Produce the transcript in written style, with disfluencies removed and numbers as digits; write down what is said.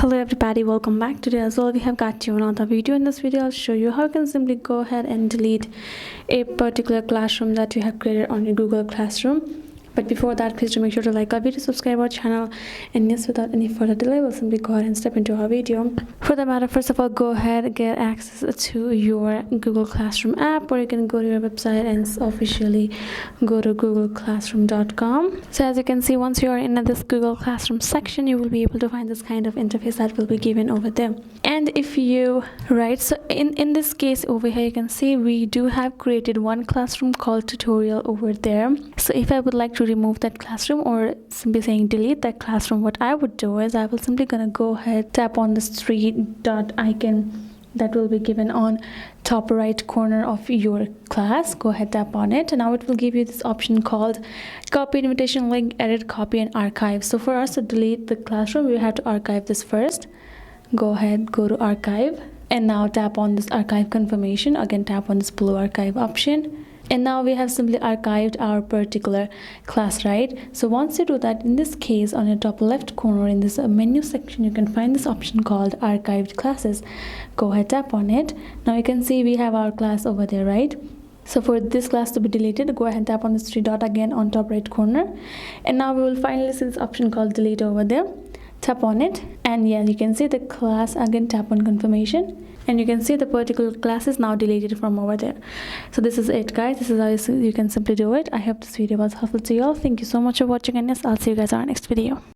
Hello everybody, welcome back. Today as well we have got you another video. In this video I'll show you how you can simply go ahead and delete a particular classroom that you have created on your Google Classroom. But before that, please do make sure to like our video, subscribe our channel, and yes, without any further delay, we'll simply go ahead and step into our video. For the matter, first of all, go ahead and get access to your Google Classroom app, or you can go to your website and officially go to googleclassroom.com. So as you can see, once you are in this Google Classroom section, you will be able to find this kind of interface that will be given over there. And if you so in this case over here, you can see we do have created one classroom called tutorial over there. So if I would like to remove that classroom or simply saying delete that classroom, what I would do is I will simply gonna go ahead, tap on this three dot icon that will be given on top right corner of your class. Go ahead, tap on it, and now it will give you this option called copy invitation link, edit, copy, and archive. So for us to delete the classroom, we have to archive this first. Go ahead, go to archive, and now tap on this archive confirmation. Again, tap on this blue archive option, and now we have simply archived our particular class, right? So once you do that, in this case, on your top left corner in this menu section, you can find this option called archived classes. Go ahead, tap on it. Now you can see we have our class over there, right? So for this class to be deleted, go ahead and tap on this three dot again on top right corner, and now we will finally see this option called delete over there. Tap on it, and yeah, you can see the class. Again, tap on confirmation, and you can see the particular class is now deleted from over there. So this is it, guys. This is how you can simply do it. I hope this video was helpful to you all. Thank you so much for watching, and yes, I'll see you guys on our next video.